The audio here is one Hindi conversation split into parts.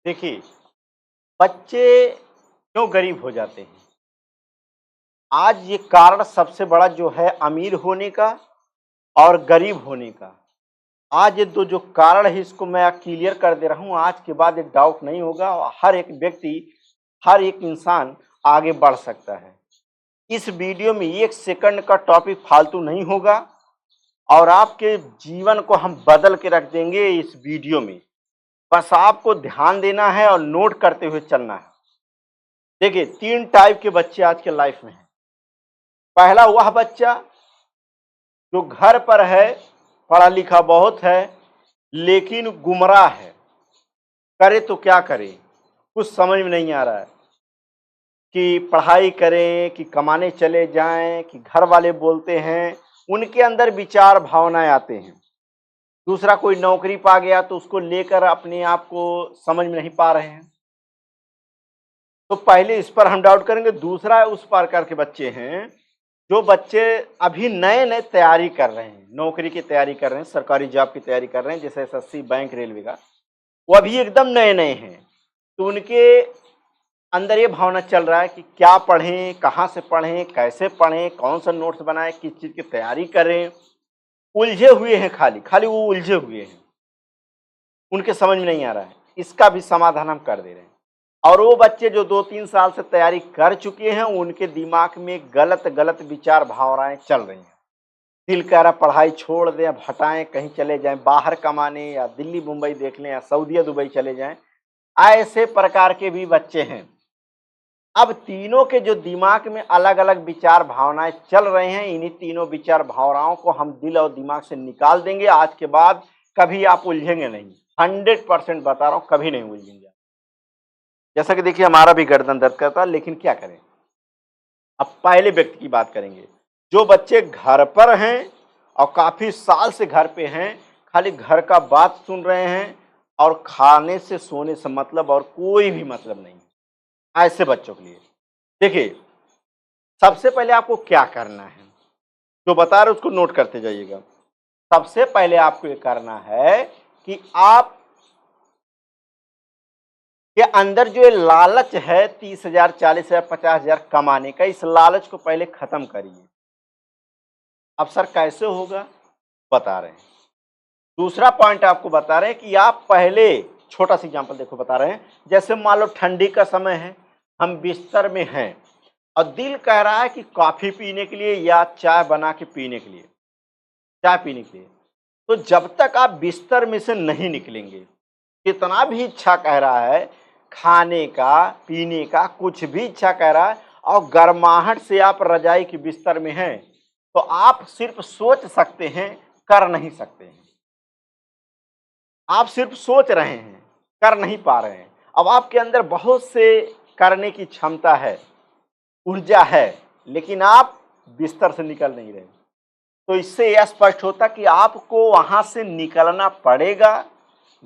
देखिए, बच्चे क्यों गरीब हो जाते हैं? आज ये कारण सबसे बड़ा जो है अमीर होने का और गरीब होने का। आज ये 2 जो कारण है इसको मैं क्लियर कर दे रहा हूँ, आज के बाद ये डाउट नहीं होगा और हर एक व्यक्ति, हर एक इंसान आगे बढ़ सकता है। इस वीडियो में 1 सेकंड का टॉपिक फालतू नहीं होगा और आपके जीवन को हम बदल के रख देंगे इस वीडियो में। बस आपको ध्यान देना है और नोट करते हुए चलना है। देखिए, 3 टाइप के बच्चे आज के लाइफ में हैं। पहला वह बच्चा जो घर पर है, पढ़ा लिखा बहुत है, लेकिन गुमराह है। करे तो क्या करे? कुछ समझ में नहीं आ रहा है कि पढ़ाई करें कि कमाने चले जाएं कि घर वाले बोलते हैं, उनके अंदर विचार भावनाएं आते हैं। दूसरा कोई नौकरी पा गया तो उसको लेकर अपने आप को समझ में नहीं पा रहे हैं। तो पहले इस पर हम डाउट करेंगे। दूसरा उस प्रकार के बच्चे हैं जो बच्चे अभी नए-नए तैयारी कर रहे हैं, नौकरी की तैयारी कर रहे हैं, सरकारी जॉब की तैयारी कर रहे हैं, जैसे एसएससी, बैंक, रेलवे का। वो अभी एकदम नए-नए हैं, तो उनके अंदर ये भावना चल रहा है कि क्या पढ़ें, कहाँ से पढ़ें, कैसे पढ़ें, कौन सा नोट्स बनाएँ, किस चीज़ की तैयारी करें। उलझे हुए हैं, खाली वो उलझे हुए हैं, उनके समझ में नहीं आ रहा है। इसका भी समाधान हम कर दे रहे हैं। और वो बच्चे जो 2-3 साल से तैयारी कर चुके हैं, उनके दिमाग में गलत-गलत विचार भावनाएँ चल रही हैं। दिल कह रहा पढ़ाई छोड़ दें, अब हटाएँ, कहीं चले जाएँ बाहर कमाने या दिल्ली, मुंबई देख लें या सऊदीया, दुबई चले जाएँ। ऐसे प्रकार के भी बच्चे हैं। अब तीनों के जो दिमाग में अलग-अलग विचार भावनाएँ चल रहे हैं, इन्हीं तीनों विचार भावनाओं को हम दिल और दिमाग से निकाल देंगे। आज के बाद कभी आप उलझेंगे नहीं। 100% बता रहा हूँ, कभी नहीं उलझेंगे। जैसा कि देखिए हमारा भी गर्दन दर्द करता है, लेकिन क्या करें? अब पहले व्यक्ति की बात करेंगे, जो बच्चे घर पर हैं और काफ़ी साल से घर पे हैं, खाली घर का बात सुन रहे हैं और खाने से सोने से मतलब और कोई भी मतलब नहीं है, ऐसे बच्चों के लिए। देखिए, सबसे पहले आपको क्या करना है? जो बता रहे उसको नोट करते जाइएगा। सबसे पहले आपको ये करना है कि आप के अंदर जो ये लालच है 30,000, 40,000, 50,000 कमाने का, इस लालच को पहले खत्म करिए। अब सर कैसे होगा? बता रहे हैं। दूसरा पॉइंट आपको बता रहे हैं कि आप पहले छोटा सा एग्जांपल देखो बता रहे हैं, जैसे मान लो ठंडी का समय है, हम बिस्तर में हैं और दिल कह रहा है कि कॉफ़ी पीने के लिए या चाय बना के पीने के लिए, चाय पीने के लिए। तो जब तक आप बिस्तर में से नहीं निकलेंगे, कितना भी इच्छा कह रहा है खाने का, पीने का, कुछ भी इच्छा कह रहा है और गर्माहट से आप रजाई के बिस्तर में हैं, तो आप सिर्फ सोच सकते हैं, कर नहीं सकते हैं। आप सिर्फ सोच रहे हैं, कर नहीं पा रहे हैं। अब आपके अंदर बहुत से करने की क्षमता है, ऊर्जा है, लेकिन आप बिस्तर से निकल नहीं रहे। तो इससे यह स्पष्ट होता कि आपको वहाँ से निकलना पड़ेगा,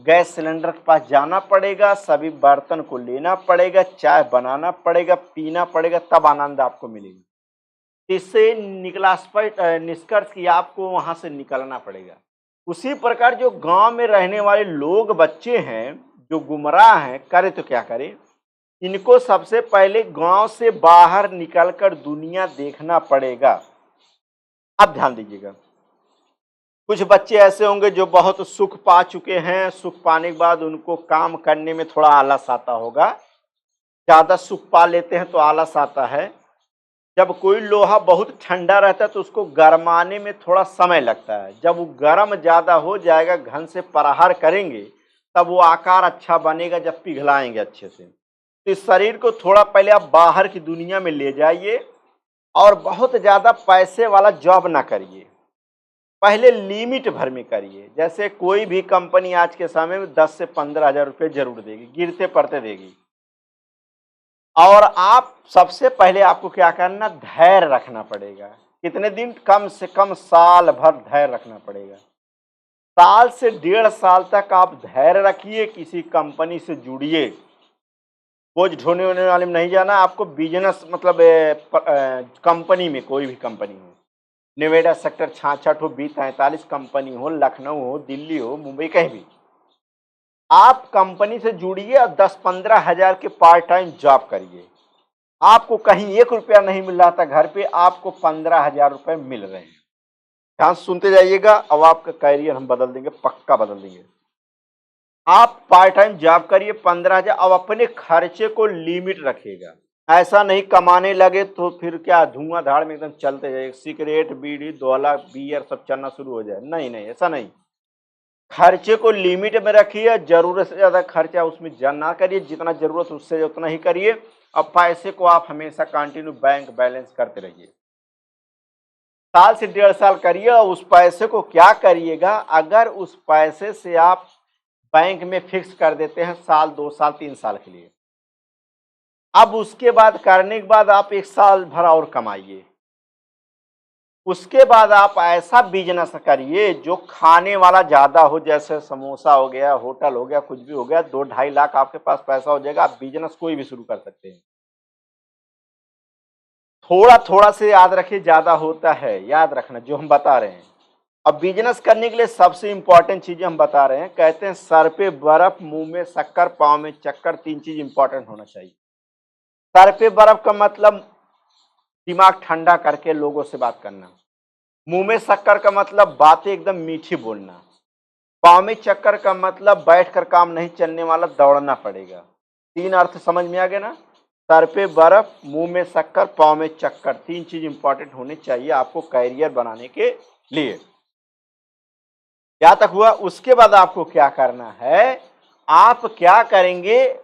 गैस सिलेंडर के पास जाना पड़ेगा, सभी बर्तन को लेना पड़ेगा, चाय बनाना पड़ेगा, पीना पड़ेगा, तब आनंद आपको मिलेगा। इससे निकला स्पष्ट निष्कर्ष कि आपको वहाँ से निकलना पड़ेगा। उसी प्रकार जो गांव में रहने वाले लोग बच्चे हैं, जो गुमराह हैं, करे तो क्या करें? इनको सबसे पहले गांव से बाहर निकलकर दुनिया देखना पड़ेगा। अब ध्यान दीजिएगा, कुछ बच्चे ऐसे होंगे जो बहुत सुख पा चुके हैं, सुख पाने के बाद उनको काम करने में थोड़ा आलस आता होगा। ज़्यादा सुख पा लेते हैं तो आलस आता है। जब कोई लोहा बहुत ठंडा रहता है तो उसको गरमाने में थोड़ा समय लगता है। जब वो गर्म ज़्यादा हो जाएगा, घन से प्रहार करेंगे, तब वो आकार अच्छा बनेगा जब पिघलाएंगे अच्छे से। तो इस शरीर को थोड़ा पहले आप बाहर की दुनिया में ले जाइए और बहुत ज़्यादा पैसे वाला जॉब ना करिए, पहले लिमिट भर में करिए। जैसे कोई भी कंपनी आज के समय में 10 से 15,000 रुपये जरूर देगी, गिरते पड़ते देगी। और आप सबसे पहले आपको क्या करना, धैर्य रखना पड़ेगा। कितने दिन? कम से कम साल भर धैर्य रखना पड़ेगा। साल से 1.5 साल तक आप धैर्य रखिए, किसी कंपनी से जुड़िए। बोझ ढोने होने वाले में नहीं जाना आपको। बिजनेस मतलब कंपनी में, कोई भी कंपनी हो, नोएडा सेक्टर 66 हो, B43 कंपनी हो, लखनऊ हो, दिल्ली हो, मुंबई, कहीं भी आप कंपनी से जुड़िए और 10-15 हजार के पार्ट टाइम जॉब करिए। आपको कहीं 1 रुपया नहीं मिल रहा था घर पे, आपको 15,000 रुपए मिल रहे हैं। ध्यान से सुनते जाइएगा, अब आपका कैरियर हम बदल देंगे, पक्का बदल देंगे। आप पार्ट टाइम जॉब करिए 15,000, अब अपने खर्चे को लिमिट रखिएगा। ऐसा नहीं कमाने लगे तो फिर क्या धुआंधार में एकदम चलते जाइए, सिगरेट, बीड़ी, दोहला, बियर सब चलना शुरू हो जाए। नहीं नहीं, ऐसा नहीं। खर्चे को लिमिट में रखिए, जरूरत से ज्यादा खर्चा उसमें ना करिए, जितना जरूरत उससे उतना ही करिए। अब पैसे को आप हमेशा कंटिन्यू बैंक बैलेंस करते रहिए। साल से 1.5 साल करिए, और उस पैसे को क्या करिएगा, अगर उस पैसे से आप बैंक में फिक्स कर देते हैं साल, 2 साल, 3 साल के लिए, अब उसके बाद करने के बाद आप 1 साल भर और कमाइए। उसके बाद आप ऐसा बिजनेस करिए जो खाने वाला ज्यादा हो, जैसे समोसा हो गया, होटल हो गया, कुछ भी हो गया, 2-2.5 लाख आपके पास पैसा हो जाएगा, आप बिजनेस कोई भी शुरू कर सकते हैं। थोड़ा थोड़ा से याद रखिए, ज्यादा होता है, याद रखना जो हम बता रहे हैं। अब बिजनेस करने के लिए सबसे इंपॉर्टेंट चीजें हम बता रहे हैं। कहते हैं सर पे बर्फ, मुंह में शक्कर, पांव में चक्कर, 3 चीज इंपॉर्टेंट होना चाहिए। सर पे बर्फ का मतलब दिमाग ठंडा करके लोगों से बात करना। मुंह में शक्कर का मतलब बातें एकदम मीठी बोलना। पांव में चक्कर का मतलब बैठकर काम नहीं चलने वाला, दौड़ना पड़ेगा। 3 अर्थ समझ में आ गए ना। सर पे बर्फ, मुंह में शक्कर, पांव में चक्कर, 3 चीज इंपॉर्टेंट होनी चाहिए आपको कैरियर बनाने के लिए। क्या तक हुआ? उसके बाद आपको क्या करना है, आप क्या करेंगे,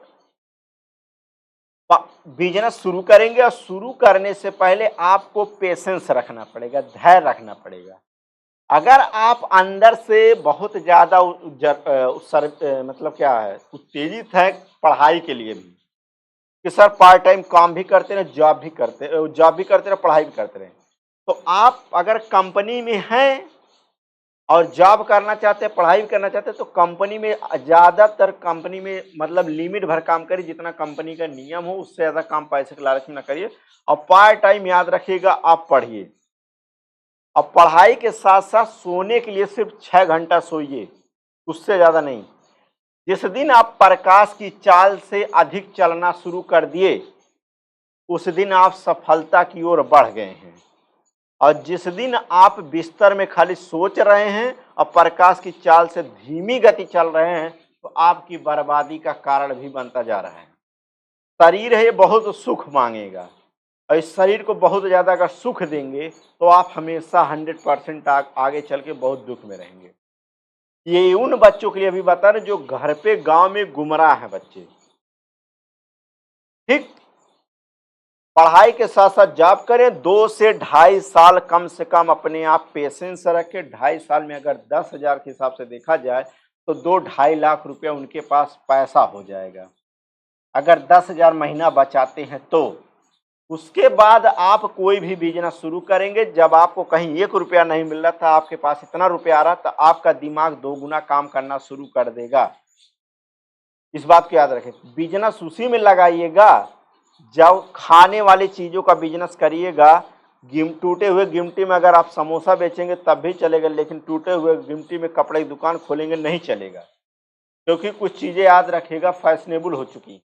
बिजनेस शुरू करेंगे, और शुरू करने से पहले आपको पेशेंस रखना पड़ेगा, धैर्य रखना पड़ेगा। अगर आप अंदर से बहुत ज्यादा मतलब क्या है, उत्तेजित है पढ़ाई के लिए भी, कि सर पार्ट टाइम काम भी करते रहे, जॉब भी करते रहे, पढ़ाई भी करते रहे, तो आप अगर कंपनी में हैं और जॉब करना चाहते हैं, पढ़ाई भी करना चाहते हैं, तो कंपनी में ज्यादातर, कंपनी में मतलब लिमिट भर काम करिए, जितना कंपनी का नियम हो, उससे ज्यादा काम पैसे के लालच में ना करिए। और पार्ट टाइम याद रखिएगा, आप पढ़िए। और पढ़ाई के साथ साथ सोने के लिए सिर्फ 6 घंटा सोइए, उससे ज्यादा नहीं। जिस दिन आप प्रकाश की चाल से अधिक चलना शुरू कर दिए, उस दिन आप सफलता की ओर बढ़ गए हैं। और जिस दिन आप बिस्तर में खाली सोच रहे हैं और प्रकाश की चाल से धीमी गति चल रहे हैं, तो आपकी बर्बादी का कारण भी बनता जा रहा है। शरीर है ये बहुत सुख मांगेगा, और इस शरीर को बहुत ज्यादा अगर सुख देंगे तो आप हमेशा 100% आगे चल के बहुत दुख में रहेंगे। ये उन बच्चों के लिए भी बता रहे जो घर पे गांव में गुमराह है बच्चे। ठीक, पढ़ाई के साथ साथ जॉब करें, 2 से 2.5 साल कम से कम अपने आप पेशेंस रखें। 2.5 साल में अगर 10,000 के हिसाब से देखा जाए तो 2-2.5 लाख रुपया उनके पास पैसा हो जाएगा, अगर 10,000 महीना बचाते हैं तो। उसके बाद आप कोई भी बिजनेस शुरू करेंगे, जब आपको कहीं 1 रुपया नहीं मिल रहा था, आपके पास इतना रुपया आ रहा, तो आपका दिमाग 2 गुना काम करना शुरू कर देगा। इस बात को याद रखें। बिजनेस उसी में लगाइएगा, जब खाने वाली चीजों का बिजनेस करिएगा। टूटे हुए गिमटी में अगर आप समोसा बेचेंगे तब भी चलेगा, लेकिन टूटे हुए गिमटी में कपड़े की दुकान खोलेंगे नहीं चलेगा, क्योंकि कुछ चीजें याद रखेगा फैशनेबल हो चुकी।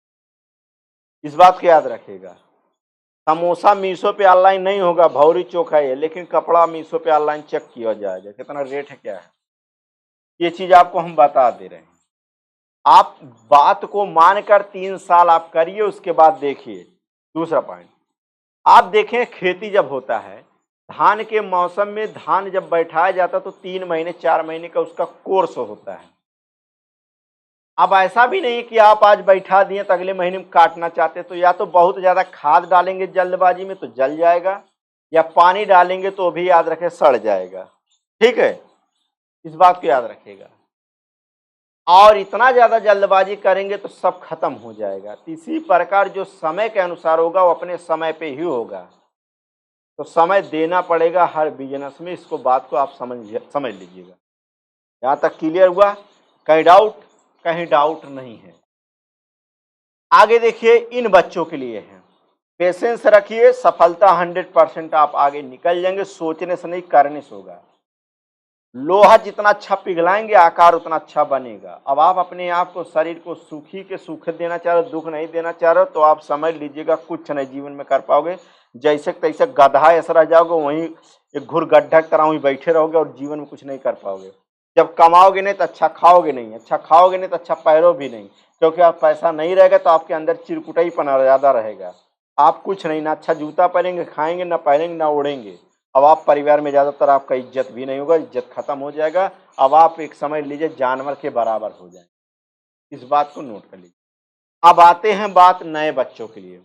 इस बात को याद रखेगा। समोसा मीशो पे ऑनलाइन नहीं होगा, भौरी चौक है ये, लेकिन कपड़ा मीशो पे ऑनलाइन चेक किया जाएगा कितना रेट है, क्या है। ये चीज आपको हम बता दे रहे हैं। आप बात को मानकर 3 साल आप करिए, उसके बाद देखिए। दूसरा पॉइंट, आप देखें खेती जब होता है, धान के मौसम में धान जब बैठाया जाता है तो 3 महीने 4 महीने का उसका कोर्स होता है। अब ऐसा भी नहीं कि आप आज बैठा दिए तो अगले महीने में काटना चाहते, तो या तो बहुत ज्यादा खाद डालेंगे जल्दबाजी में तो जल जाएगा, या पानी डालेंगे तो भी याद रखें सड़ जाएगा। ठीक है, इस बात को याद रखिएगा। और इतना ज्यादा जल्दबाजी करेंगे तो सब खत्म हो जाएगा। इसी प्रकार जो समय के अनुसार होगा वो अपने समय पे ही होगा, तो समय देना पड़ेगा हर बिजनेस में। इसको बात को आप समझ लीजिएगा। यहाँ तक क्लियर हुआ? कहीं डाउट? कहीं डाउट नहीं है। आगे देखिए, इन बच्चों के लिए है, पेशेंस रखिए, सफलता 100% आप आगे निकल जाएंगे। सोचने से नहीं, करने से होगा। लोहा जितना अच्छा पिघलाएंगे आकार उतना अच्छा बनेगा। अब आप अपने आप को, शरीर को सुखी के सूखे देना चाह रहे हो, दुख नहीं देना चाह रहे हो, तो आप समझ लीजिएगा कुछ नहीं जीवन में कर पाओगे। जैसे तैसे गधा ऐसा रह जाओगे, वहीं एक घुर गड्ढा की तरह वहीं बैठे रहोगे और जीवन में कुछ नहीं कर पाओगे। जब कमाओगे नहीं तो अच्छा खाओगे नहीं, अच्छा खाओगे नहीं तो अच्छा पैरो भी नहीं, क्योंकि आप पैसा नहीं रहेगा तो आपके अंदर चिरकुटाईपना ज़्यादा रहेगा। आप कुछ नहीं, ना अच्छा जूता पहनेंगे, खाएंगे ना, पहनेंगे ना, ओढ़ेंगे। अब आप परिवार में ज़्यादातर आपका इज्जत भी नहीं होगा, इज्जत खत्म हो जाएगा। अब आप एक समझ लीजिए जानवर के बराबर हो जाएंगे। इस बात को नोट कर लीजिए। अब आते हैं बात नए बच्चों के लिए।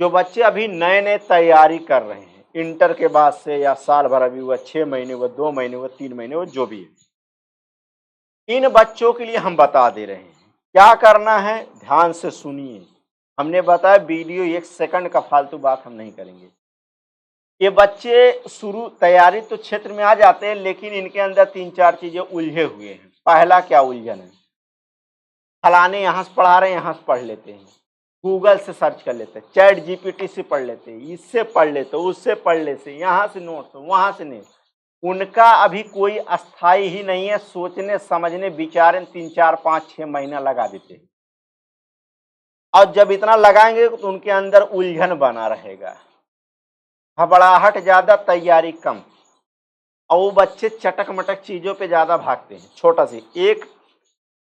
जो बच्चे अभी नए नए तैयारी कर रहे हैं, इंटर के बाद से या साल भर अभी हुआ, 6 महीने हुआ, 2 महीने हुआ, 3 महीने हुआ, जो भी है, इन बच्चों के लिए हम बता दे रहे हैं क्या करना है। ध्यान से सुनिए। हमने बताया वीडियो 1 सेकंड का फालतू बात हम नहीं करेंगे। ये बच्चे शुरू तैयारी तो क्षेत्र में आ जाते हैं, लेकिन इनके अंदर 3-4 चीजें उलझे हुए हैं। पहला क्या उलझन है, फलाने यहाँ से पढ़ा रहे हैं, यहाँ से पढ़ लेते हैं, गूगल से सर्च कर लेते हैं, चैट जीपीटी से पढ़ लेते हैं, इससे पढ़ लेते, उससे पढ़ लेते, यहाँ से नोट्स, वहां से नहीं। उनका अभी कोई अस्थाई ही नहीं है, सोचने समझने विचारने 3-4-5-6 महीना लगा देते हैं। और जब इतना लगाएंगे तो उनके अंदर उलझन बना रहेगा, घबराहट ज्यादा, तैयारी कम। और वो बच्चे चटक मटक चीजों पे ज्यादा भागते हैं। छोटा सी एक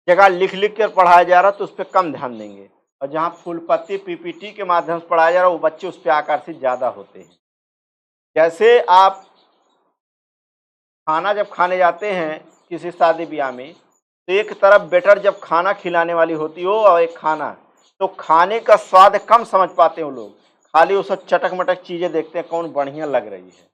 जगह लिख लिख कर पढ़ाया जा रहा तो उस पर कम ध्यान देंगे, और जहाँ फुल पत्ती पीपीटी के माध्यम से पढ़ाया जा रहा है वो बच्चे उस पर आकर्षित ज्यादा होते हैं। जैसे आप खाना जब खाने जाते हैं किसी शादी ब्याह में, तो एक तरफ बेटर जब खाना खिलाने वाली होती हो और एक खाना, तो खाने का स्वाद कम समझ पाते हैं वो लोग, खाली वो सब चटक मटक चीजें देखते हैं कौन बढ़िया लग रही है।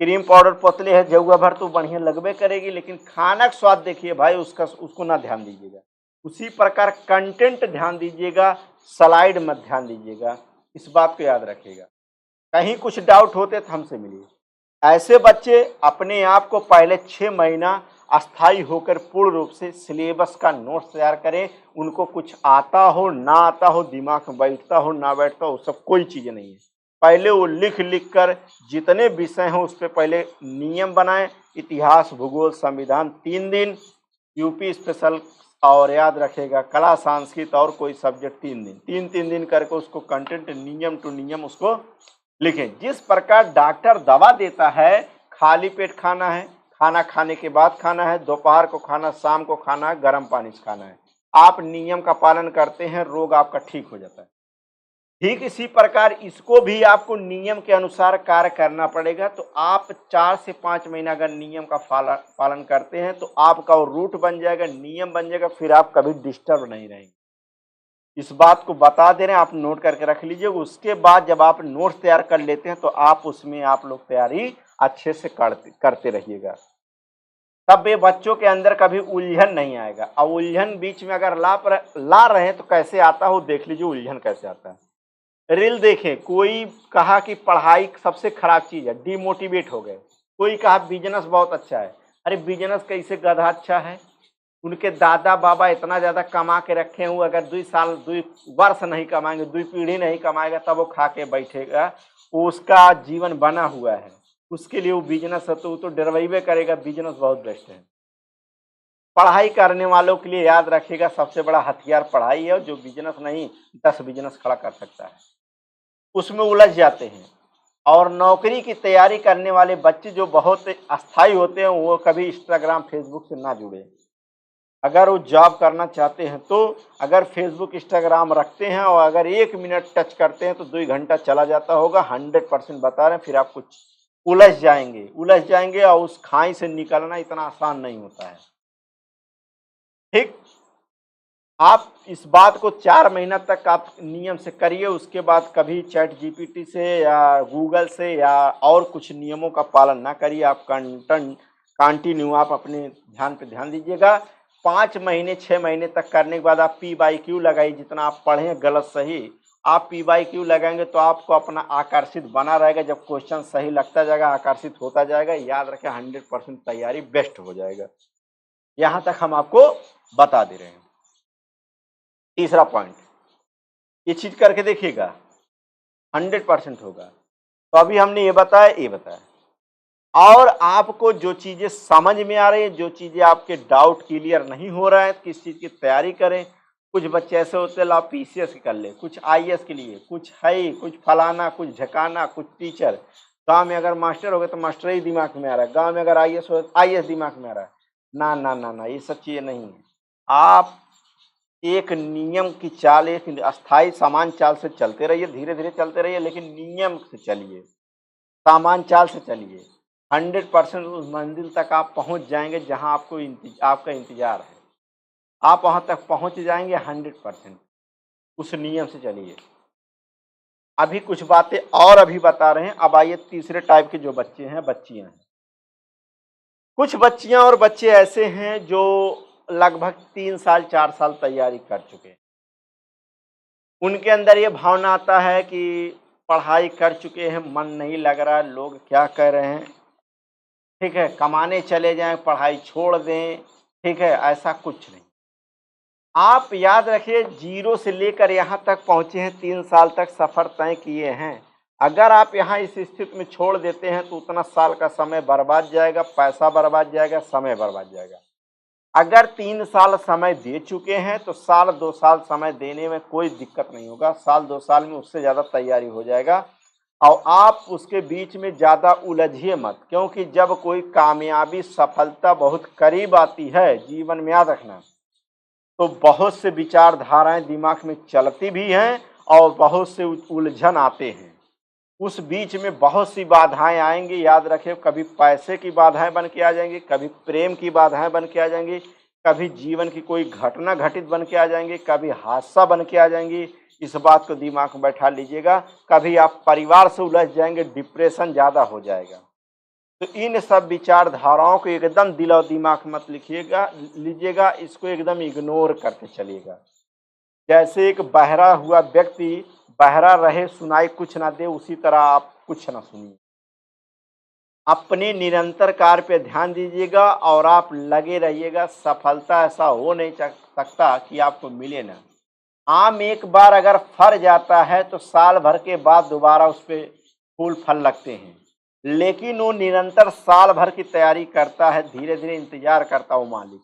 क्रीम पाउडर पतले है जगह भर तो बढ़िया लगबे करेगी, लेकिन खाना का स्वाद देखिए भाई, उसका उसको ना ध्यान दीजिएगा। उसी प्रकार कंटेंट ध्यान दीजिएगा, स्लाइड मत ध्यान दीजिएगा। इस बात को याद रखिएगा। कहीं कुछ डाउट होते तो हमसे मिलिए। ऐसे बच्चे अपने आप को पहले 6 महीना अस्थाई होकर पूर्ण रूप से सिलेबस का नोट्स तैयार करें। उनको कुछ आता हो ना आता हो, दिमाग में बैठता हो ना बैठता हो, सब कोई चीज़ नहीं है। पहले वो लिख लिख कर जितने विषय हैं उस पर पहले नियम बनाएं। इतिहास, भूगोल, संविधान 3 दिन, यूपी स्पेशल, और याद रखेगा कला, संस्कृत और कोई सब्जेक्ट 3 दिन, 3-3 दिन करके उसको कंटेंट नियम टू नियम उसको लिखें। जिस प्रकार डॉक्टर दवा देता है, खाली पेट खाना है, खाना खाने के बाद खाना है, दोपहर को खाना, शाम को खाना है, गर्म पानी से खाना है, आप नियम का पालन करते हैं, रोग आपका ठीक हो जाता है। ठीक इसी प्रकार इसको भी आपको नियम के अनुसार कार्य करना पड़ेगा। तो आप 4 से 5 महीना अगर नियम का पालन करते हैं तो आपका वो रूट बन जाएगा, नियम बन जाएगा, फिर आप कभी डिस्टर्ब नहीं रहेंगे। इस बात को बता दे रहे हैं, आप नोट करके रख लीजिए। उसके बाद जब आप नोट्स तैयार कर लेते हैं तो आप उसमें आप लोग तैयारी अच्छे से करते रहिएगा। तब ये बच्चों के अंदर कभी उलझन नहीं आएगा। और उलझन बीच में अगर ला रहे हैं तो कैसे आता हो देख लीजिए, उलझन कैसे आता है। रील देखें, कोई कहा कि पढ़ाई सबसे खराब चीज है, डिमोटिवेट हो गए। कोई कहा बिजनेस बहुत अच्छा है, अरे बिजनेस कैसे गधा अच्छा है। उनके दादा बाबा इतना ज्यादा कमा के रखे हुए, अगर 2 साल 2 वर्ष नहीं कमाएंगे, 2 पीढ़ी नहीं कमाएगा, तब वो खा के बैठेगा, उसका जीवन बना हुआ है। उसके लिए वो बिजनेस है तो वो तो डरवाइबे करेगा। बिजनेस बहुत बेस्ट है। पढ़ाई करने वालों के लिए याद रखिएगा सबसे बड़ा हथियार पढ़ाई है। जो बिजनेस नहीं 10 बिजनेस खड़ा कर सकता है, उसमें उलझ जाते हैं। और नौकरी की तैयारी करने वाले बच्चे जो बहुत अस्थाई होते हैं, वो कभी इंस्टाग्राम फेसबुक से ना जुड़े। अगर वो जॉब करना चाहते हैं तो अगर फेसबुक इंस्टाग्राम रखते हैं और अगर 1 मिनट टच करते हैं तो 2 घंटा चला जाता होगा। 100% बता रहे हैं, फिर आप कुछ उलझ जाएंगे और उस खाई से निकलना इतना आसान नहीं होता है। ठीक, आप इस बात को 4 महीना तक आप नियम से करिए। उसके बाद कभी चैट जीपीटी से या गूगल से या और कुछ नियमों का पालन ना करिए। आप कंटिन्यू आप अपने ध्यान पे ध्यान दीजिएगा। 5 महीने 6 महीने तक करने के बाद आप PYQ लगाइए। जितना आप पढ़ें गलत सही, आप PYQ लगाएंगे तो आपको अपना आकर्षित बना रहेगा। जब क्वेश्चन सही लगता जाएगा, आकर्षित होता जाएगा, याद रखें 100% तैयारी बेस्ट हो जाएगा। यहाँ तक हम आपको बता दे रहे हैं। तीसरा पॉइंट, ये चीज करके देखिएगा 100% होगा। तो अभी हमने ये बताया। और आपको जो चीज़ें समझ में आ रही हैं, जो चीज़ें आपके डाउट क्लियर नहीं हो रहा है, किस चीज़ की तैयारी करें। कुछ बच्चे ऐसे होते हैं, ला पीसीएस कर ले, कुछ आईएएस के लिए, कुछ है, कुछ फलाना, कुछ ढकाना, कुछ टीचर। गाँव में अगर मास्टर हो गए तो मास्टर ही दिमाग में आ रहा है, गाँव में अगर आईएएस हो तो आईएएस दिमाग में आ रहा है। ना, ना, ना, ना, ये सब चीज़ें नहीं है। आप एक नियम की चाल, एक अस्थायी समान चाल से चलते रहिए, धीरे-धीरे चलते रहिए, लेकिन नियम से चलिए, सामान चाल से चलिए। 100% उस मंजिल तक आप पहुँच जाएँगे जहाँ आपको आपका इंतज़ार है। आप वहाँ तक पहुँच जाएँगे 100%। उस नियम से चलिए। अभी कुछ बातें और अभी बता रहे हैं, अब आइए तीसरे टाइप के जो बच्चे हैं, बच्चियाँ हैं। कुछ बच्चियाँ और बच्चे ऐसे हैं जो लगभग 3 साल, 4 साल तैयारी कर चुके हैं। उनके अंदर ये भावना आता है कि पढ़ाई कर चुके हैं, मन नहीं लग रहा है, लोग क्या कह रहे हैं, ठीक है, कमाने चले जाएँ, पढ़ाई छोड़ दें, ठीक है, ऐसा कुछ नहीं। आप याद रखिए, 0 से लेकर यहाँ तक पहुँचे हैं, 3 साल तक सफ़र तय किए हैं। अगर आप यहाँ इस स्थिति में छोड़ देते हैं तो उतना साल का समय बर्बाद जाएगा, पैसा बर्बाद जाएगा, समय बर्बाद जाएगा। अगर 3 साल समय दे चुके हैं तो साल 2 साल समय देने में कोई दिक्कत नहीं होगा। साल 2 साल में उससे ज़्यादा तैयारी हो जाएगा और आप उसके बीच में ज़्यादा उलझिए मत, क्योंकि जब कोई कामयाबी, सफलता बहुत करीब आती है, जीवन में याद रखना, तो बहुत से विचारधाराएँ दिमाग में चलती भी हैं और बहुत से उलझन आते हैं। उस बीच में बहुत सी बाधाएँ आएँगी, याद रखें, कभी पैसे की बाधाएँ बन के आ जाएँगी, कभी प्रेम की बाधाएँ बन के आ जाएँगी, कभी जीवन की कोई घटना घटित बन के आ जाएँगी, कभी हादसा बन के आ जाएँगी। इस बात को दिमाग में बैठा लीजिएगा। कभी आप परिवार से उलझ जाएँगे, डिप्रेशन ज़्यादा हो जाएगा। तो इन सब विचारधाराओं को एकदम दिल और दिमाग मत लीजिएगा, इसको एकदम इग्नोर करके चलिएगा। जैसे एक बहरा हुआ व्यक्ति बहरा रहे, सुनाई कुछ ना दे, उसी तरह आप कुछ ना सुनिए। अपने निरंतर कार्य पे ध्यान दीजिएगा और आप लगे रहिएगा। सफलता ऐसा हो नहीं सकता कि आपको मिले ना। आम एक बार अगर फर जाता है तो साल भर के बाद दोबारा उस पे फूल फल लगते हैं, लेकिन वो निरंतर साल भर की तैयारी करता है, धीरे-धीरे इंतज़ार करता है वो मालिक।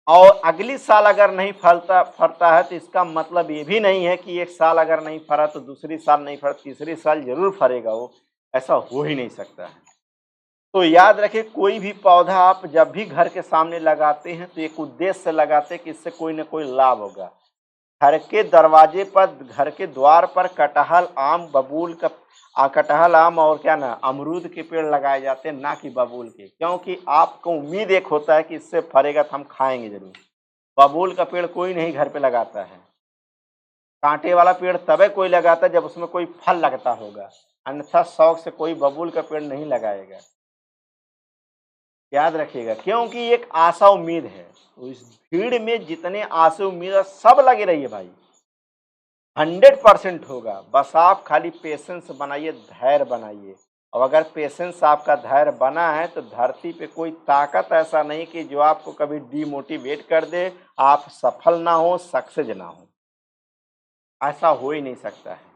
और अगली साल अगर नहीं फरता है तो इसका मतलब ये भी नहीं है कि एक साल अगर नहीं फरा तो दूसरी साल नहीं फरा, तीसरी साल ज़रूर फरेगा वो, ऐसा हो ही नहीं सकता है। तो याद रखें, कोई भी पौधा आप जब भी घर के सामने लगाते हैं तो एक उद्देश्य से लगाते हैं कि इससे कोई न कोई लाभ होगा। घर के दरवाजे पर, घर के द्वार पर कटहल, आम, बबूल का कटहल, आम और क्या ना अमरूद के पेड़ लगाए जाते हैं, ना कि बबूल के, क्योंकि आपको उम्मीद एक होता है कि इससे फरेगा तो हम खाएंगे जरूर। बबूल का पेड़ कोई नहीं घर पे लगाता है। कांटे वाला पेड़ तबे कोई लगाता है जब उसमें कोई फल लगता होगा, अन्यथा शौक से कोई बबूल का पेड़ नहीं लगाएगा। याद रखिएगा, क्योंकि एक आशा उम्मीद है। तो इस भीड़ में जितने आशा उम्मीद है सब लगे रहिए भाई, 100% होगा। बस आप खाली पेशेंस बनाइए, धैर्य बनाइए। और अगर पेशेंस आपका धैर्य बना है तो धरती पे कोई ताकत ऐसा नहीं कि जो आपको कभी डिमोटिवेट कर दे, आप सफल ना हो, सक्सेस ना हो, ऐसा हो ही नहीं सकता है।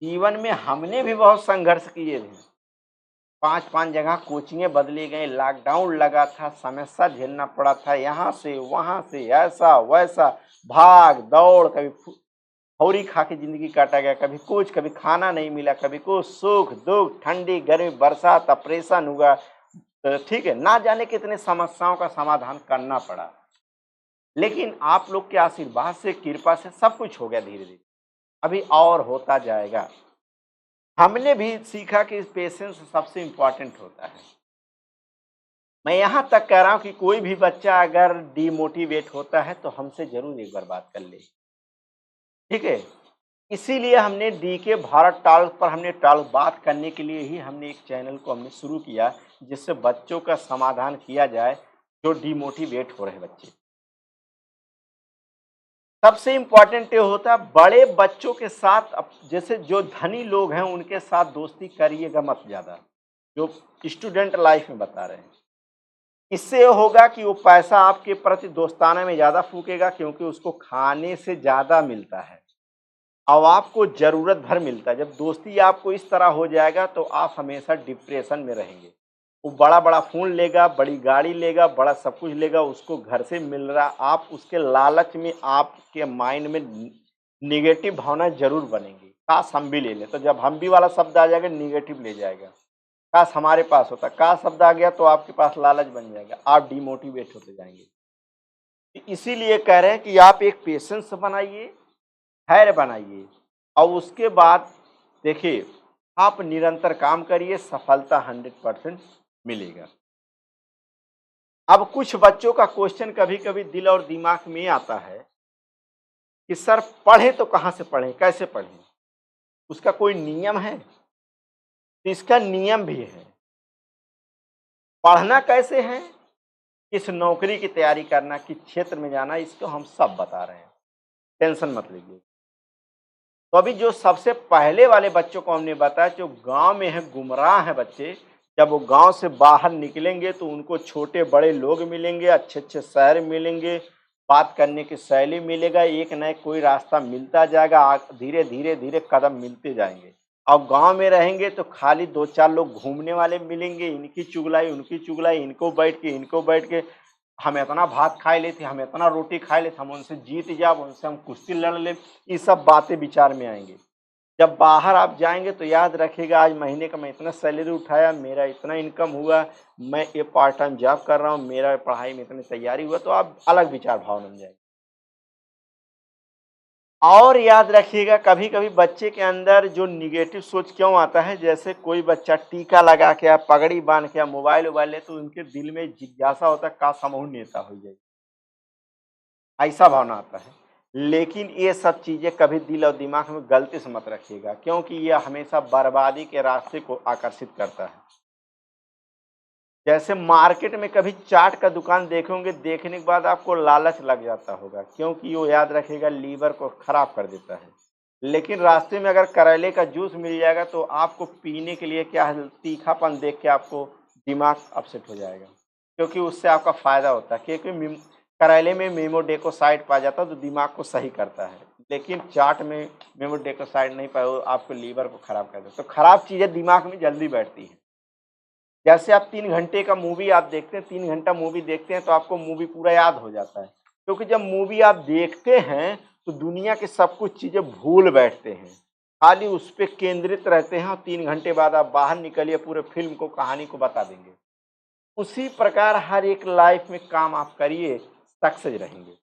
जीवन में हमने भी बहुत संघर्ष किए थे, 5-5 जगह कोचिंगें बदली गई, लॉकडाउन लगा था, समस्या झेलना पड़ा था, यहाँ से वहाँ से, ऐसा वैसा, भाग दौड़, कभी फौरी खा के ज़िंदगी काटा गया, कभी कुछ, कभी खाना नहीं मिला, कभी कुछ, सुख दुख, ठंडी गर्मी, बरसात, ऑपरेशन हुआ, ठीक है, ना जाने कितने समस्याओं का समाधान करना पड़ा। लेकिन आप लोग के आशीर्वाद से, कृपा से सब कुछ हो गया धीरे धीरे, अभी और होता जाएगा। हमने भी सीखा कि पेशेंस सबसे इम्पोर्टेंट होता है। मैं यहाँ तक कह रहा हूँ कि कोई भी बच्चा अगर डिमोटिवेट होता है तो हमसे जरूर एक बार बात कर ले, ठीक है। इसीलिए हमने डीके भारत टॉक पर हमने टॉक बात करने के लिए ही हमने एक चैनल को हमने शुरू किया, जिससे बच्चों का समाधान किया जाए जो डिमोटिवेट हो रहे बच्चे। सबसे इम्पोर्टेंट ये होता है, बड़े बच्चों के साथ जैसे जो धनी लोग हैं उनके साथ दोस्ती करिएगा मत ज़्यादा, जो स्टूडेंट लाइफ में बता रहे हैं। इससे ये होगा कि वो पैसा आपके प्रति दोस्ताना में ज़्यादा फूकेगा, क्योंकि उसको खाने से ज़्यादा मिलता है। अब आपको ज़रूरत भर मिलता है। जब दोस्ती आपको इस तरह हो जाएगा तो आप हमेशा डिप्रेशन में रहेंगे। वो बड़ा-बड़ा फ़ोन लेगा, बड़ी गाड़ी लेगा, बड़ा सब कुछ लेगा, उसको घर से मिल रहा, आप उसके लालच में आपके माइंड में नेगेटिव भावना ज़रूर बनेंगी। काश हम भी ले लें, तो जब हम भी वाला शब्द आ जाएगा नेगेटिव ले जाएगा। काश हमारे पास होता, काश शब्द आ गया तो आपके पास लालच बन जाएगा, आप डिमोटिवेट होते जाएँगे। इसीलिए कह रहे हैं कि आप एक पेशेंस बनाइए, धैर्य बनाइए और उसके बाद देखिए आप निरंतर काम करिए, सफलता 100% मिलेगा। अब कुछ बच्चों का क्वेश्चन कभी-कभी दिल और दिमाग में आता है कि सर पढ़ें तो कहाँ से पढ़ें, कैसे पढ़ें? उसका कोई नियम है? तो इसका नियम भी है। पढ़ना कैसे है? किस नौकरी की तैयारी करना, किस क्षेत्र में जाना, इसको हम सब बता रहे हैं। टेंशन मत लीजिए। तो अभी जो सबसे पहले वाले बच्चों को हमने बताया, जो गाँव में है, गुमराह हैं बच्चे, जब वो गाँव से बाहर निकलेंगे तो उनको छोटे-बड़े लोग मिलेंगे, अच्छे-अच्छे शहर मिलेंगे, बात करने की शैली मिलेगा, एक न एक कोई रास्ता मिलता जाएगा, धीरे, धीरे, धीरे कदम मिलते जाएँगे। अब गाँव में रहेंगे तो खाली 2-4 लोग घूमने वाले मिलेंगे, इनकी चुगलाई, उनकी चुगलाई, इनको बैठ के हम इतना भात खाए लेते, हम इतना रोटी खाए लेते, हम उनसे जीत जाब, उनसे हम कुश्ती लड़ लें, ये सब बातें विचार में आएँगी। जब बाहर आप जाएँगे तो याद रखिएगा आज महीने का मैं इतना सैलरी उठाया, मेरा इतना इनकम हुआ, मैं ये पार्ट टाइम जॉब कर रहा हूँ, मेरा पढ़ाई में इतनी तैयारी हुआ, तो आप अलग विचार भावना बन जाएगी। और याद रखिएगा कभी-कभी बच्चे के अंदर जो नेगेटिव सोच क्यों आता है, जैसे कोई बच्चा टीका लगा के या पगड़ी बाँध के या मोबाइल-वोबाइल ले तो उनके दिल में जिज्ञासा होता है काश हमहू नेता हो जाए। ऐसा भावना आता है। लेकिन ये सब चीज़ें कभी दिल और दिमाग में गलती से मत रखिएगा क्योंकि ये हमेशा बर्बादी के रास्ते को आकर्षित करता है। जैसे मार्केट में कभी चाट का दुकान देखोगे, देखने के बाद आपको लालच लग जाता होगा क्योंकि वो याद रखिएगा लीवर को खराब कर देता है। लेकिन रास्ते में अगर करेले का जूस मिल जाएगा तो आपको पीने के लिए क्या है तीखापन देख के आपको दिमाग अपसेट हो जाएगा क्योंकि उससे आपका फ़ायदा होता है क्योंकि करेले में मेमोडेकोसाइड पाया जाता है तो दिमाग को सही करता है। लेकिन चाट में मेमोडेकोसाइड नहीं पाया वो आपको लीवर को खराब कर देता है। तो खराब चीज़ें दिमाग में जल्दी बैठती हैं। जैसे आप 3 घंटे का मूवी आप देखते हैं, 3 घंटा मूवी देखते हैं तो आपको मूवी पूरा याद हो जाता है। क्योंकि जब मूवी आप देखते हैं तो दुनिया की सब कुछ चीज़ें भूल बैठते हैं। खाली उस पे केंद्रित रहते हैं और 3 घंटे बाद आप बाहर निकलिए पूरे फ़िल्म को, कहानी को बता देंगे। उसी प्रकार हर एक लाइफ़ में काम आप करिए, सक्सेस रहेंगे।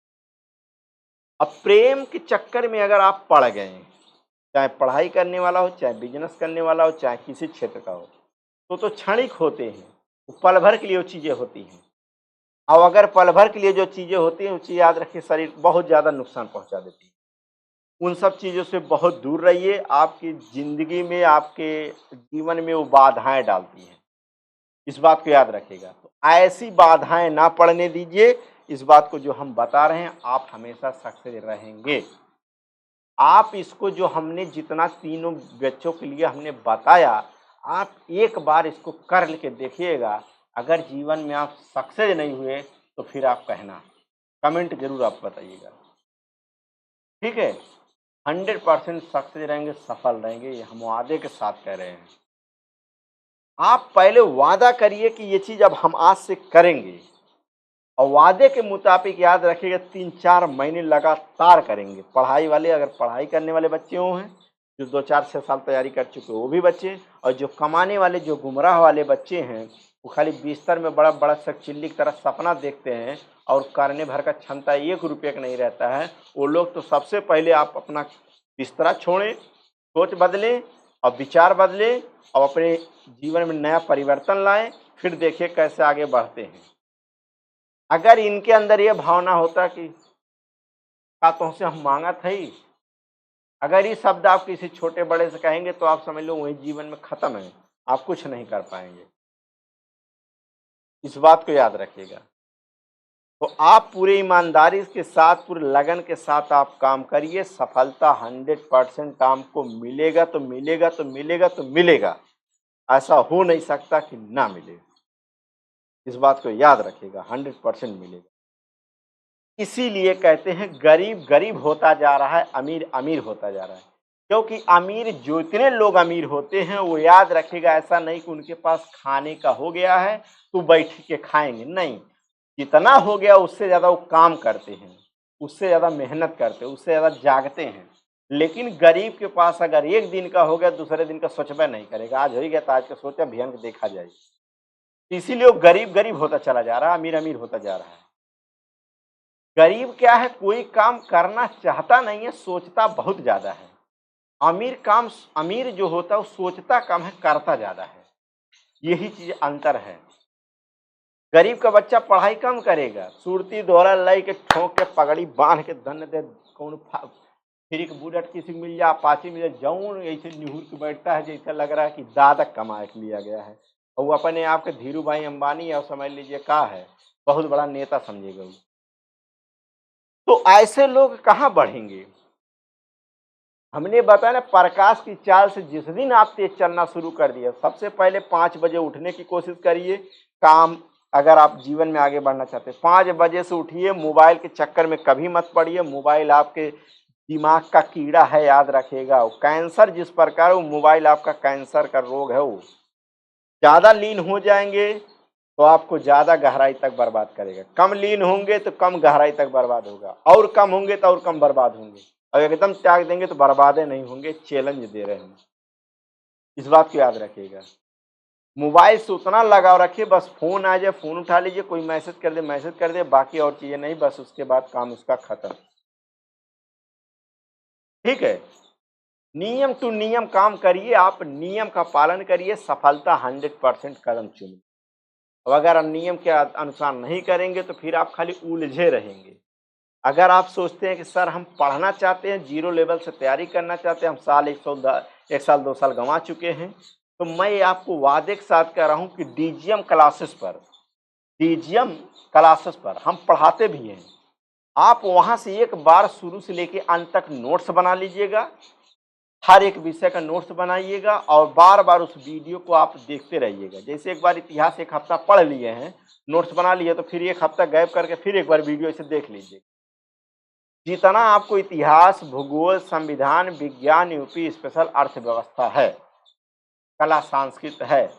अब प्रेम के चक्कर में अगर आप पड़ गए हैं, चाहे पढ़ाई करने वाला हो, चाहे बिज़नेस करने वाला हो, चाहे किसी क्षेत्र का हो, तो क्षणिक होते हैं। वो पल भर के लिए वो चीज़ें होती हैं। और अगर पल भर के लिए जो चीज़ें होती हैं, वो चीज़ याद रखिए शरीर बहुत ज़्यादा नुकसान पहुँचा देती है। उन सब चीज़ों से बहुत दूर रहिए, आपकी ज़िंदगी में, आपके जीवन में वो बाधाएँ डालती हैं। इस बात को याद रखिएगा। तो ऐसी बाधाएँ ना पड़ने दीजिए, इस बात को जो हम बता रहे हैं, आप हमेशा सक्सेस रहेंगे। आप इसको जो हमने जितना तीनों बच्चों के लिए हमने बताया, आप एक बार इसको कर के देखिएगा। अगर जीवन में आप सक्सेस नहीं हुए, तो फिर आप कहना। कमेंट ज़रूर आप बताइएगा। ठीक है? 100% सक्सेस रहेंगे, सफल रहेंगे, ये हम वादे के साथ कह रहे हैं। आप पहले वादा करिए कि ये चीज़ अब हम आज से करेंगे और वादे के मुताबिक याद रखिएगा 3-4 महीने लगातार करेंगे। पढ़ाई वाले अगर पढ़ाई करने वाले बच्चे वो हैं, जो 2-4-6 साल तैयारी कर चुके हैं वो भी बच्चे और जो कमाने वाले जो गुमराह वाले बच्चे हैं, वो खाली बिस्तर में बड़ा-बड़ा सा चिल्ली की तरह सपना देखते हैं और करने भर का क्षमता ₹1 का नहीं रहता है। वो लोग तो सबसे पहले आप अपना बिस्तरा छोड़ें, सोच बदलें और विचार बदलें और अपने जीवन में नया परिवर्तन लाएँ, फिर देखिए कैसे आगे बढ़ते हैं। अगर इनके अंदर ये भावना होता कि का तुमसे हम मांगा था ही, अगर ये शब्द आप किसी छोटे बड़े से कहेंगे तो आप समझ लो वही जीवन में खत्म है, आप कुछ नहीं कर पाएंगे। इस बात को याद रखिएगा। तो आप पूरी ईमानदारी के साथ, पूरे लगन के साथ आप काम करिए, सफलता 100% आपको मिलेगा तो मिलेगा तो मिलेगा तो मिलेगा। ऐसा हो नहीं सकता कि ना मिले। इस बात को याद रखिएगा, 100% मिलेगा। इसीलिए कहते हैं गरीब गरीब होता जा रहा है, अमीर अमीर होता जा रहा है। क्योंकि अमीर जितने लोग अमीर होते हैं वो याद रखेगा, ऐसा नहीं कि उनके पास खाने का हो गया है तो बैठ के खाएंगे, नहीं। जितना हो गया उससे ज्यादा वो काम करते हैं, उससे ज्यादा मेहनत करते हैं, उससे ज्यादा जागते हैं। लेकिन गरीब के पास अगर एक दिन का हो गया दूसरे दिन का सोचबे नहीं करेगा, आज हो ही गया तो आज का सोचा भियन के देखा जाए। इसीलिए वो गरीब गरीब होता चला जा रहा है, अमीर अमीर होता जा रहा है। गरीब क्या है, कोई काम करना चाहता नहीं है, सोचता बहुत ज्यादा है। अमीर जो होता है वो सोचता कम है, करता ज्यादा है। यही चीज अंतर है। गरीब का बच्चा पढ़ाई कम करेगा, सुरती दोहरा लाई के ठोक के पगड़ी बांध के धन दे कौन फ्री के बुलेट किसी को मिल जा, अपाची मिल जा, जौन ऐसे निहुर के बैठता है जैसा लग रहा है कि दादा कमाए के लिया गया है। और वो अपने आप के धीरू भाई अंबानी और समझ लीजिए का है, बहुत बड़ा नेता समझेगा वो। तो ऐसे लोग कहाँ बढ़ेंगे। हमने बताया ना, प्रकाश की चाल से जिस दिन आप तेज चलना शुरू कर दिया, सबसे पहले 5 बजे उठने की कोशिश करिए। काम अगर आप जीवन में आगे बढ़ना चाहते हैं 5 बजे से उठिए। मोबाइल के चक्कर में कभी मत पड़िए, मोबाइल आपके दिमाग का कीड़ा है, याद रखिएगा। वो कैंसर जिस प्रकार वो मोबाइल आपका कैंसर का रोग है, वो ज्यादा लीन हो जाएंगे तो आपको ज्यादा गहराई तक बर्बाद करेगा, कम लीन होंगे तो कम गहराई तक बर्बाद होगा, और कम होंगे तो और कम बर्बाद होंगे। और एकदम त्याग देंगे तो बर्बादे नहीं होंगे। चैलेंज दे रहे हैं, इस बात को याद रखिएगा। मोबाइल से उतना लगाव रखिए, बस फोन आ जाए फोन उठा लीजिए, कोई मैसेज कर दे, बाकी और चीजें नहीं, बस उसके बाद काम उसका खत्म। ठीक है, नियम टू नियम काम करिए, आप नियम का पालन करिए, सफलता 100% कदम चुनिए। अब अगर नियम के अनुसार नहीं करेंगे तो फिर आप खाली उलझे रहेंगे। अगर आप सोचते हैं कि सर हम पढ़ना चाहते हैं, जीरो लेवल से तैयारी करना चाहते हैं, हम साल 1 साल 2 साल गंवा चुके हैं, तो मैं आपको वादे के साथ कह रहा हूं कि डीजीएम क्लासेस पर हम पढ़ाते भी हैं। आप वहां से एक बार शुरू से लेके अंत तक नोट्स बना लीजिएगा, हर एक विषय का नोट्स बनाइएगा और बार बार उस वीडियो को आप देखते रहिएगा। जैसे एक बार इतिहास 1 हफ्ता पढ़ लिए हैं, नोट्स बना लिए, तो फिर 1 हफ्ता गैप करके फिर एक बार वीडियो इसे देख लीजिए। जितना आपको इतिहास, भूगोल, संविधान, विज्ञान, यूपी स्पेशल, अर्थव्यवस्था है, कला, संस्कृत है,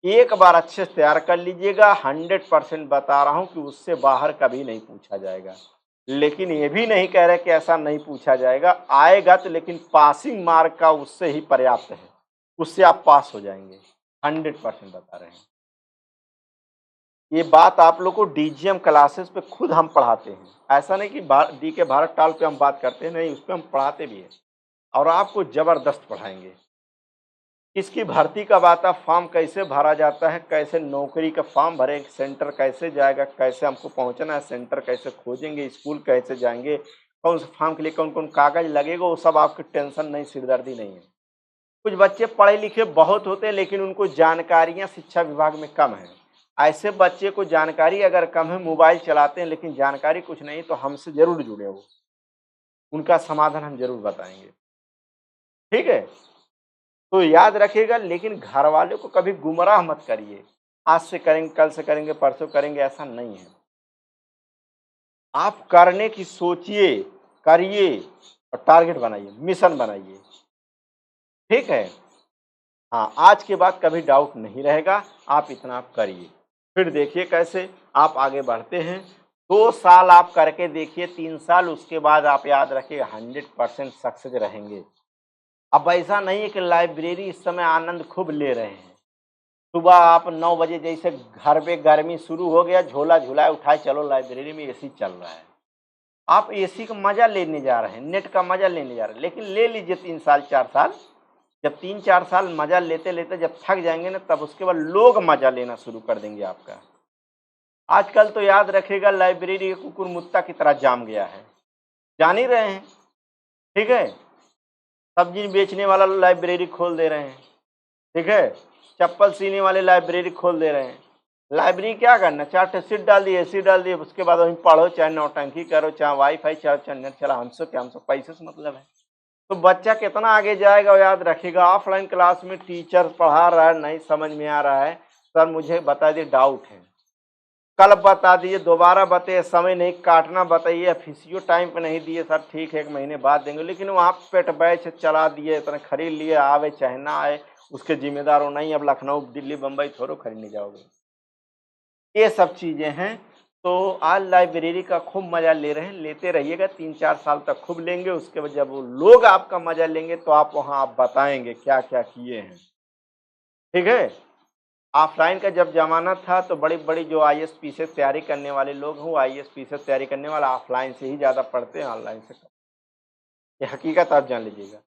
एक बार अच्छे से तैयार कर लीजिएगा। 100% बता रहा हूं कि उससे बाहर कभी नहीं पूछा जाएगा। लेकिन ये भी नहीं कह रहे कि ऐसा नहीं पूछा जाएगा, आएगा तो, लेकिन पासिंग मार्क का उससे ही पर्याप्त है, उससे आप पास हो जाएंगे। 100% बता रहे हैं। ये बात आप लोग को डीजीएम क्लासेस पे खुद हम पढ़ाते हैं, ऐसा नहीं कि डी के भारत टाल पे हम बात करते हैं, नहीं, उस पर हम पढ़ाते भी हैं और आपको जबरदस्त पढ़ाएंगे। किसकी भर्ती कब आता, फॉर्म कैसे भरा जाता है, कैसे नौकरी का फॉर्म भरें, सेंटर कैसे जाएगा, कैसे हमको पहुंचना है, सेंटर कैसे खोजेंगे, स्कूल कैसे जाएंगे, कौन से फॉर्म के लिए कौन कौन कागज लगेगा, वो सब आपकी टेंशन नहीं, सिरदर्दी नहीं है। कुछ बच्चे पढ़े लिखे बहुत होते हैं लेकिन उनको जानकारियां शिक्षा विभाग में कम है। ऐसे बच्चे को जानकारी अगर कम है, मोबाइल चलाते हैं लेकिन जानकारी कुछ नहीं, तो हमसे जरूर जुड़े हो, उनका समाधान हम जरूर बताएंगे। ठीक है, तो याद रखिएगा। लेकिन घर वालों को कभी गुमराह मत करिए, आज से करेंगे, कल से करेंगे, परसों करेंगे, ऐसा नहीं है। आप करने की सोचिए, करिए और टारगेट बनाइए, मिशन बनाइए। ठीक है, हाँ, आज के बाद कभी डाउट नहीं रहेगा, आप इतना आप करिए, फिर देखिए कैसे आप आगे बढ़ते हैं। 2 साल आप करके देखिए, 3 साल, उसके बाद आप याद रखिए 100% सक्सेस रहेंगे। अब ऐसा नहीं है कि लाइब्रेरी इस समय आनंद खूब ले रहे हैं। सुबह आप 9 बजे जैसे घर पे गर्मी शुरू हो गया, झोला झुलाए उठाए चलो लाइब्रेरी में, एसी चल रहा है, आप एसी का मजा लेने जा रहे हैं, नेट का मजा लेने जा रहे हैं। लेकिन ले लीजिए 3 साल 4 साल, जब 3-4 साल मजा लेते लेते जब थक जाएंगे ना, तब उसके बाद लोग मजा लेना शुरू कर देंगे आपका। आजकल तो याद रखेगा लाइब्रेरी कुकुर मुत्ता की तरह जाम गया है, जान ही रहे हैं। ठीक है, सब्जी बेचने वाला लाइब्रेरी खोल दे रहे हैं, ठीक है, चप्पल सीने वाले लाइब्रेरी खोल दे रहे हैं। लाइब्रेरी क्या करना, 4 सीट डाल दिए, एसी डाल दिए, उसके बाद वहीं पढ़ो, चाहे नौटंकी करो, चाहे वाईफाई चाहे चाहे नेट चला, हमसे क्या, हमसे पैसे से मतलब है। तो बच्चा कितना आगे जाएगा याद रखिएगा। ऑफलाइन क्लास में टीचर पढ़ा रहा है, नहीं समझ में आ रहा है, सर मुझे बता दिए डाउट है, कल बता दिए, दोबारा बताइए, समय नहीं काटना बताइए, फिसियो टाइम पे नहीं दिए सर, ठीक है 1 महीने बाद देंगे, लेकिन वहाँ पेट बैच चला दिए, इतना खरीद लिए, आवे चाहे ना आए उसके जिम्मेदार हो नहीं। अब लखनऊ दिल्ली बम्बई थोड़ो खरीदने जाओगे। ये सब चीज़ें हैं। तो आज लाइब्रेरी का खूब मज़ा ले रहे हैं, लेते रहिएगा, 3-4 साल तक खूब लेंगे। उसके बाद जब वो लोग आपका मज़ा लेंगे तो आप वहाँ आप बताएंगे क्या क्या किए हैं। ठीक है। ऑफलाइन का जब ज़माना था तो बड़ी-बड़ी जो आईएएस पीसीएस तैयारी करने वाले लोग हैं, वो आईएएस पीसीएस तैयारी करने वाला ऑफलाइन से ही ज़्यादा पढ़ते हैं, ऑनलाइन से कम। ये हकीकत आप जान लीजिएगा।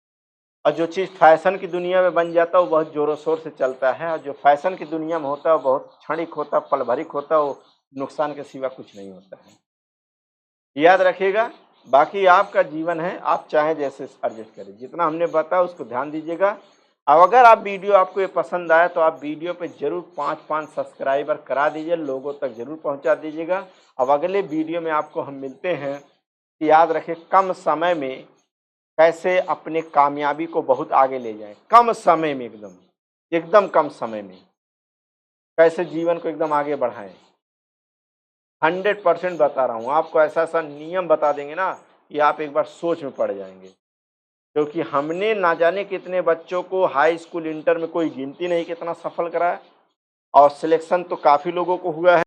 और जो चीज़ फैशन की दुनिया में बन जाता है वो बहुत ज़ोरों-शोर से चलता है, और जो फैशन की दुनिया में होता है वो बहुत क्षणिक होता है, पल भरिक होता है, वो नुकसान के सिवा कुछ नहीं होता है। याद रखिएगा, बाकी आपका जीवन है, आप चाहें जैसे एडजस्ट करें। जितना हमने बताया उसको ध्यान दीजिएगा। अब अगर आप वीडियो आपको ये पसंद आया तो आप वीडियो पे ज़रूर 5-5 सब्सक्राइबर करा दीजिए, लोगों तक ज़रूर पहुंचा दीजिएगा। अब अगले वीडियो में आपको हम मिलते हैं। कि याद रखें, कम समय में कैसे अपने कामयाबी को बहुत आगे ले जाएँ। कम समय में एकदम कम समय में कैसे जीवन को एकदम आगे बढ़ाएँ। 100% बता रहा हूँ आपको, ऐसा-ऐसा नियम बता देंगे ना कि आप एक बार सोच में पड़ जाएँगे। क्योंकि हमने ना जाने कितने बच्चों को हाई स्कूल, इंटर में कोई गिनती नहीं कितना सफल कराया, और सिलेक्शन तो काफ़ी लोगों को हुआ है।